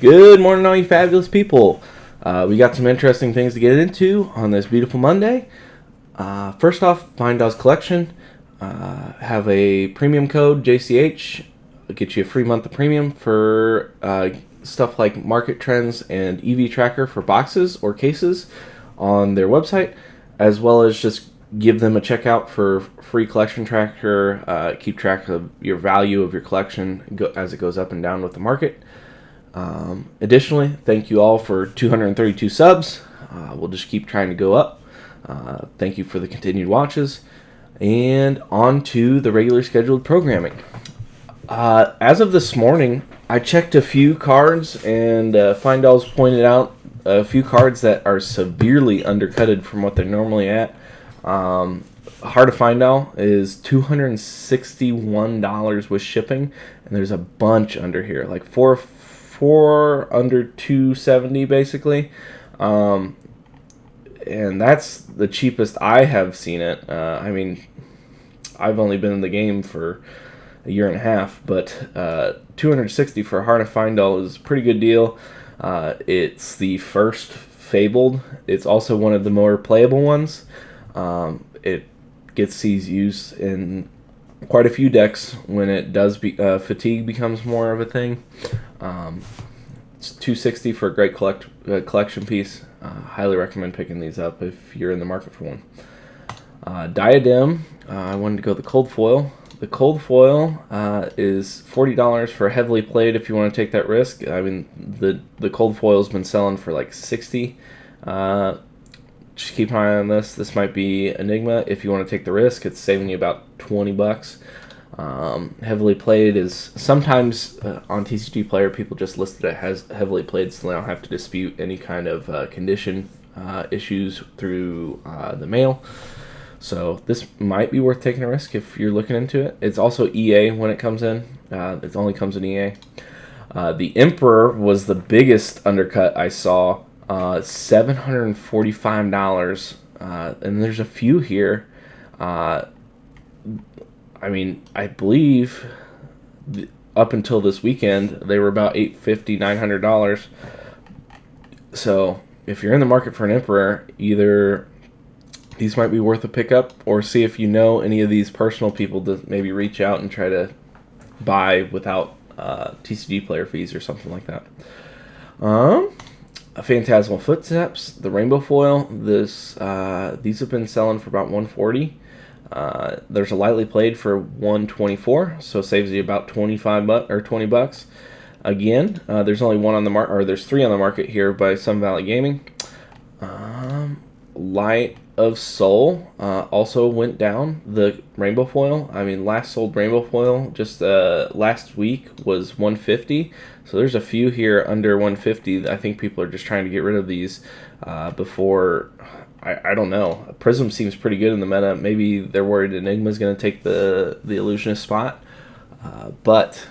Good morning, all you fabulous people. We got some interesting things to get into on this beautiful Monday. First off, Fyendal's collection. Have a premium code, JCH. It'll get you a free month of premium for stuff like market trends and EV tracker for boxes or cases on their website, as well as just give them a checkout for free collection tracker. Keep track of your value of your collection as it goes up and down with the market. Additionally, thank you all for 232 subs. We'll just keep trying to go up. Thank you for the continued watches. And on to the regular scheduled programming. As of this morning, I checked a few cards, and Fyendal's pointed out a few cards that are severely undercutted from what they're normally at. Heart of Fyendal is $261 with shipping, and there's a bunch under here, like four under 270 basically, and that's the cheapest I have seen it. I mean, I've only been in the game for a year and a half, but 260 for Heart of Fyendal is a pretty good deal. It's the first Fabled. It's also one of the more playable ones. It gets these used in quite a few decks when it does fatigue becomes more of a thing. It's $260 for a great collection piece. Highly recommend picking these up if you're in the market for one. Diadem, I wanted to go the cold foil. The cold foil is $40 for heavily played if you want to take that risk. I mean, the cold foil's been selling for like $60. Just keep an eye on this. This might be Enigma if you want to take the risk. It's saving you about $20. Heavily played is sometimes on TCG Player people just list it as heavily played, so they don't have to dispute any kind of condition issues through the mail. So this might be worth taking a risk if you're looking into it. It's also EA when it comes in. It only comes in EA. The Emperor was the biggest undercut I saw. $745, and there's a few here. I mean, I believe up until this weekend they were about $850, $900. So if you're in the market for an Emperor, either these might be worth a pickup, or see if you know any of these personal people to maybe reach out and try to buy without TCG Player fees or something like that. Phantasmal Footsteps, the rainbow foil. These have been selling for about $140. There's a lightly played for $124, so it saves you about $20. Again, there's only one on the market, or there's three on the market here by Sun Valley Gaming. Light of Soul also went down. The rainbow foil, I mean, last sold rainbow foil just last week was $150. So there's a few here under $150. I think people are just trying to get rid of these before. I don't know. Prism seems pretty good in the meta. Maybe they're worried Enigma's going to take the illusionist spot. But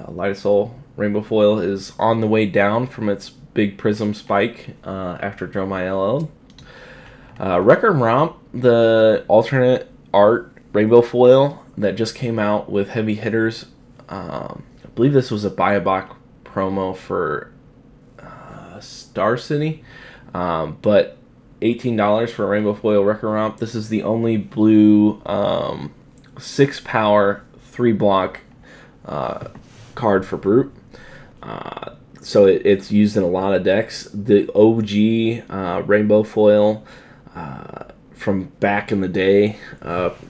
Light of Soul rainbow foil is on the way down from its big Prism spike after Dromai LL. Wrecker Romp, the alternate art rainbow foil that just came out with heavy hitters. I believe this was a buy-a-box promo for Star City, but $18 for a rainbow foil Wrecker Romp. This is the only blue 6-power 3-block card for Brute. So it's used in a lot of decks. The OG rainbow foil from back in the day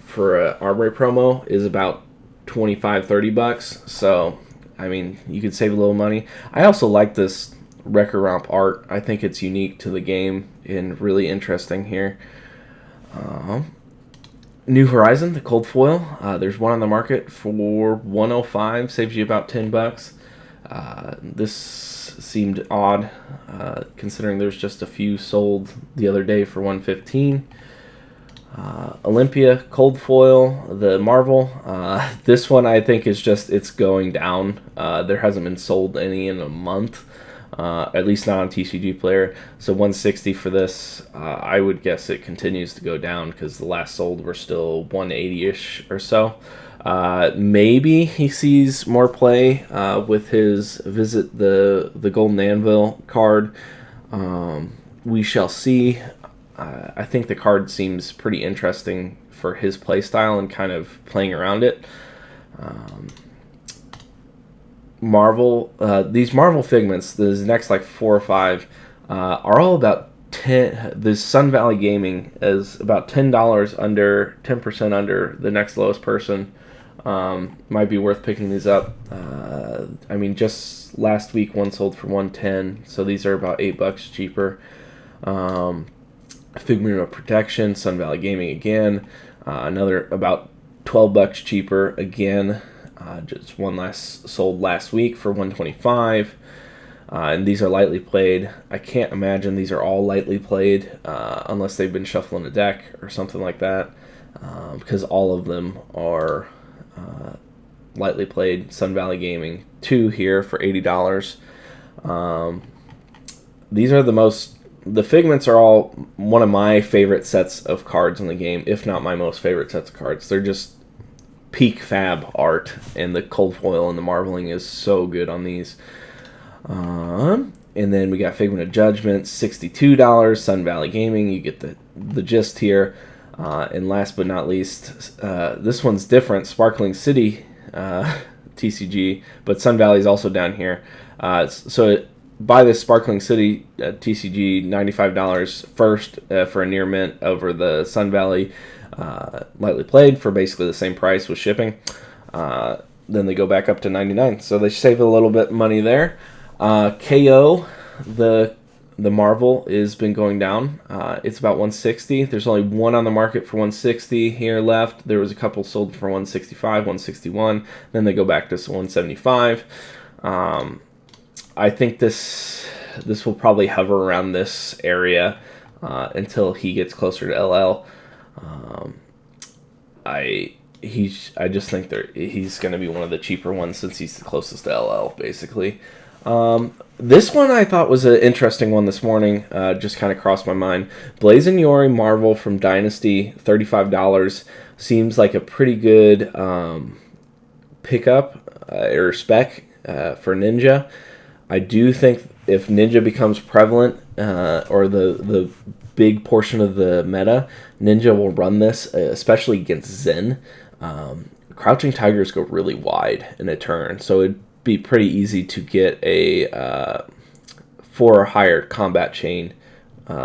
for an Armory promo is about $25-$30. So I mean, you could save a little money. I also like this Wrecker Romp art. I think it's unique to the game and really interesting here. New Horizon, the cold foil. There's one on the market for $105, saves you about $10. This seemed odd, considering there's just a few sold the other day for $115. Olympia cold foil, the Marvel. This one I think is just, it's going down. There hasn't been sold any in a month, at least not on TCG Player. So $160 for this. I would guess it continues to go down because the last sold were still $180-ish or so. Maybe he sees more play with his Visit the Golden Anvil card. We shall see. I think the card seems pretty interesting for his play style and kind of playing around it. Marvel, these Marvel Figments, the next like 4 or 5, are all about 10. The Sun Valley Gaming is about $10 under, 10% under the next lowest person. Might be worth picking these up. I mean, just last week one sold for $110, so these are about $8 cheaper. Figment of Protection, Sun Valley Gaming again, another about $12 cheaper again. Just one sold last week for $125. And these are lightly played. I can't imagine these are all lightly played unless they've been shuffling a deck or something like that, because all of them are lightly played. Sun Valley Gaming 2 here for $80. These are the Figments are all one of my favorite sets of cards in the game, if not my most favorite sets of cards. They're just peak fab art, and the cold foil and the marbling is so good on these. And then we got Figment of Judgment, $62. Sun Valley Gaming, you get the gist here. And last but not least, this one's different, Sparkling City TCG, but Sun Valley is also down here. So buy this Sparkling City TCG, $95 first for a near mint over the Sun Valley lightly played for basically the same price with shipping. Then they go back up to $99, so they save a little bit money there. KO, the Marvel, has been going down. It's about $160. There's only one on the market for $160 here left. There was a couple sold for $165, $161. Then they go back to $175. I think this will probably hover around this area until he gets closer to LL. I just think he's going to be one of the cheaper ones since he's the closest to LL, basically. This one I thought was an interesting one this morning. Just kind of crossed my mind. Blazing Yori Marvel from Dynasty, $35. Seems like a pretty good pickup or spec for Ninja. I do think if Ninja becomes prevalent, or the big portion of the meta, Ninja will run this, especially against Zen. Crouching Tigers go really wide in a turn, so it'd be pretty easy to get a 4 or higher combat chain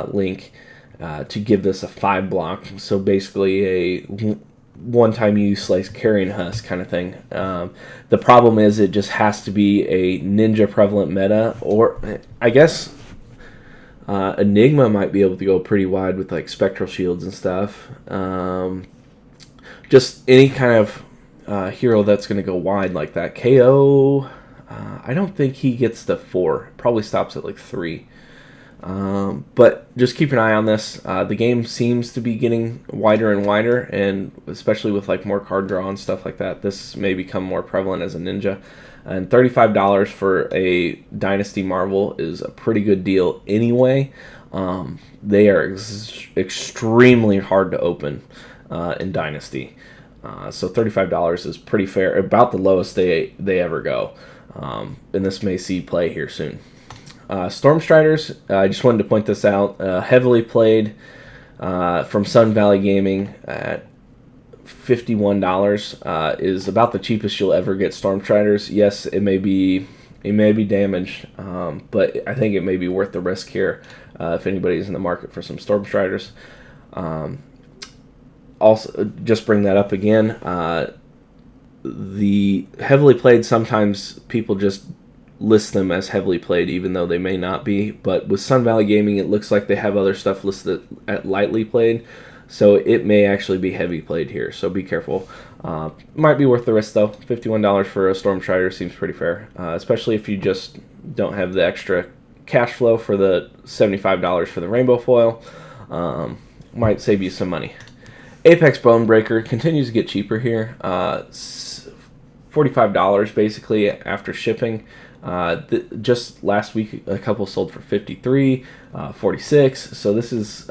link to give this a 5 block. So basically a one-time use like Carrion Husk kind of thing. The problem is it just has to be a Ninja prevalent meta, or I guess Enigma might be able to go pretty wide with like Spectral Shields and stuff. Just any kind of hero that's going to go wide like that. KO, I don't think he gets the 4. Probably stops at like 3. But just keep an eye on this. The game seems to be getting wider and wider, and especially with like more card draw and stuff like that, this may become more prevalent as a Ninja. And $35 for a Dynasty Marvel is a pretty good deal anyway. They are extremely hard to open in Dynasty. So $35 is pretty fair, about the lowest they ever go. And this may see play here soon. Stormstriders, I just wanted to point this out. Heavily played from Sun Valley Gaming at $51 is about the cheapest you'll ever get Stormstriders. Yes, it may be damaged, but I think it may be worth the risk here if anybody's in the market for some Stormstriders. Also, just bring that up again. The heavily played, sometimes people just list them as heavily played even though they may not be, but with Sun Valley Gaming it looks like they have other stuff listed at lightly played, so it may actually be heavy played here, so be careful. Might be worth the risk though. $51 for a Stormstrider seems pretty fair, especially if you just don't have the extra cash flow for the $75 for the rainbow foil. Might save you some money. Apex Bonebreaker continues to get cheaper here. $45 basically after shipping. Just last week a couple sold for $53, $46, so this is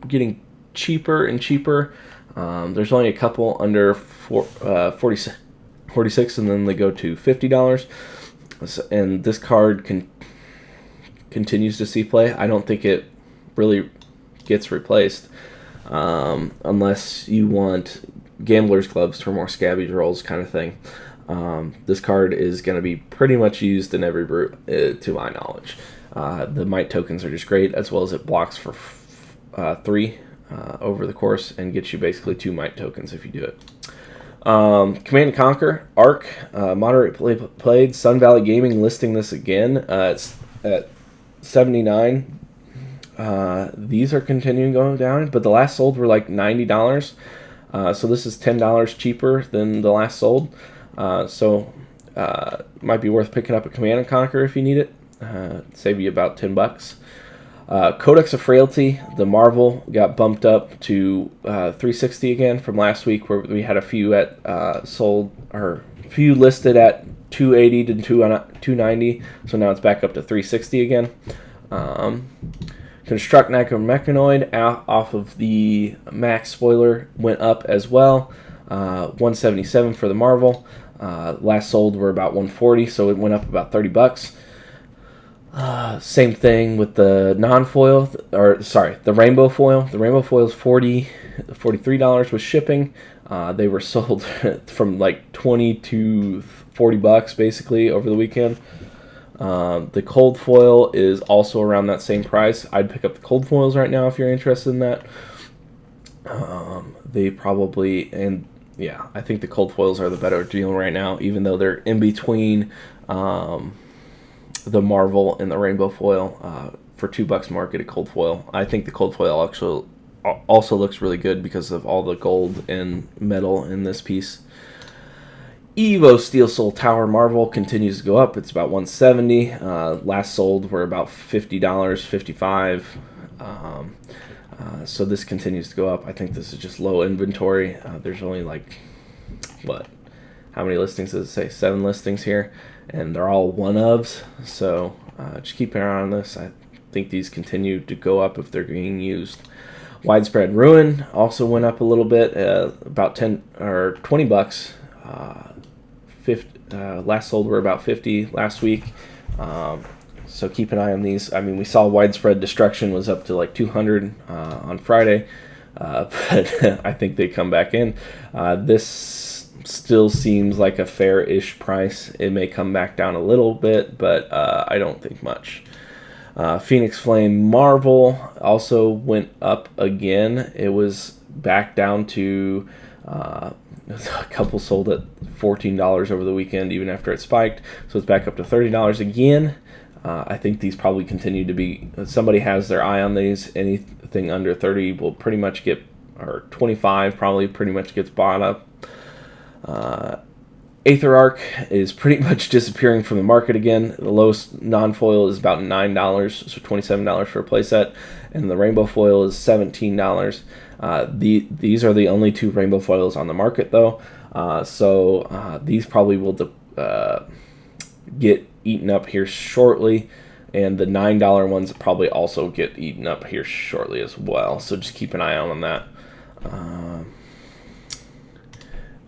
getting cheaper and cheaper. There's only a couple under 46, and then they go to $50. And this card continues to see play. I don't think it really gets replaced unless you want gambler's gloves for more scabby rolls kind of thing. This card is going to be pretty much used in every brew, to my knowledge. The might tokens are just great, as well as it blocks for 3 over the course and gets you basically 2 might tokens if you do it. Command & Conquer, Arc, moderately played. Sun Valley Gaming listing this again. It's at 79. These are continuing going down, but the last sold were like $90. So this is $10 cheaper than the last sold. Might be worth picking up a Command & Conquer if you need it. Save you about $10. Codex of Frailty, the Marvel, got bumped up to $360 again from last week, where we had a few at few listed at $280 to $290. So now it's back up to $360 again. Construct Necromechanoid off of the Max spoiler went up as well. $177 for the Marvel. Last sold were about $140, so it went up about $30. Same thing with the non-foil, the rainbow foil. The rainbow foil is $43 with shipping. They were sold from like $20 to $40 basically over the weekend. The cold foil is also around that same price. I'd pick up the cold foils right now if you're interested in that. I think the cold foils are the better deal right now, even though they're in between the Marvel and the rainbow foil. For $2 more, get a cold foil. I think the cold foil actually also looks really good because of all the gold and metal in this piece. Evo Steel Soul Tower Marvel continues to go up. It's about $170. Last sold were about $50, $55. So this continues to go up. I think this is just low inventory. There's only how many listings does it say? 7 listings here, and they're all one-ofs. So just keep an eye on this. I think these continue to go up if they're being used. Widespread Ruin also went up a little bit, about $10 or $20. Last sold were about $50 last week. So keep an eye on these. I mean, we saw Widespread Destruction was up to like $200 on Friday, but I think they come back in. This still seems like a fair-ish price. It may come back down a little bit, but I don't think much. Phoenix Flame Marvel also went up again. It was back down to a couple sold at $14 over the weekend, even after it spiked. So it's back up to $30 again. I think these probably continue to be, somebody has their eye on these. Anything under 30 will pretty much get, or 25 probably pretty much gets bought up. Aether Arc is pretty much disappearing from the market again. The lowest non-foil is about $9, so $27 for a playset, and the rainbow foil is $17. These are the only 2 rainbow foils on the market, though, so these probably will get eaten up here shortly, and the $9 ones probably also get eaten up here shortly as well, so just keep an eye out on that.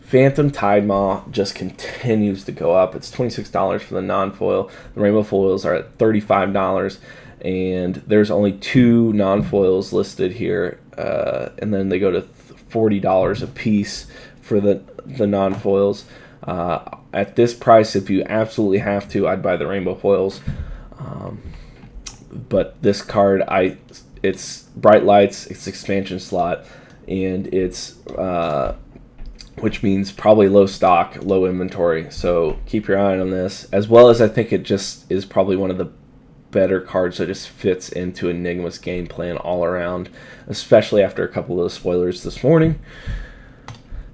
Phantom Tide Maw just continues to go up. It's $26 for the non-foil. The rainbow foils are at $35, and there's only 2 non-foils listed here, and then they go to $40 a piece for the non-foils. At this price, if you absolutely have to, I'd buy the rainbow foils. But this card, it's bright lights, it's expansion slot, and it's which means probably low stock, low inventory. So keep your eye on this, as well as I think it just is probably one of the better cards that just fits into Enigma's game plan all around, especially after a couple of the spoilers this morning.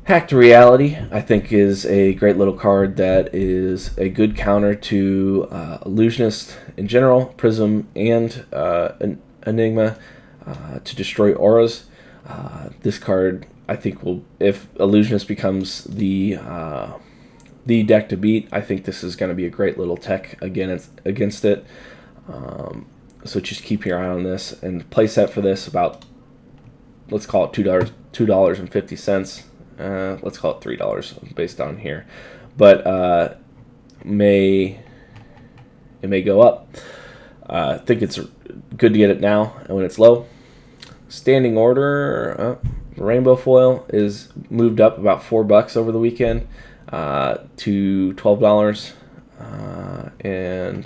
Hack to Reality, I think, is a great little card that is a good counter to Illusionist in general, Prism, and Enigma to destroy auras. This card, I think, will, if Illusionist becomes the deck to beat, I think this is going to be a great little tech against it. So just keep your eye on this, and playset for this about, let's call it $2 $2.50. Let's call it $3 based on here, but it may go up. I think it's good to get it now when it's low. Standing order, rainbow foil is moved up about $4 over the weekend to $12, and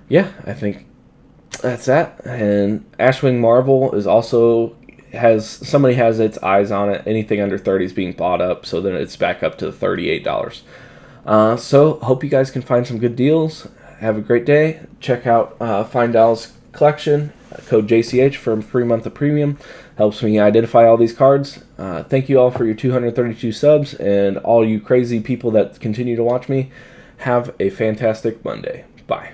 yeah, I think that's that. And Ashwing Marvel is also somebody has its eyes on it. Anything under 30 is being bought up, so then it's back up to $38. So hope you guys can find some good deals. Have a great day. Check out Fyendal's collection. Code JCH for a free month of premium. Helps me identify all these cards. Thank you all for your 232 subs, and all you crazy people that continue to watch me. Have a fantastic Monday. Bye.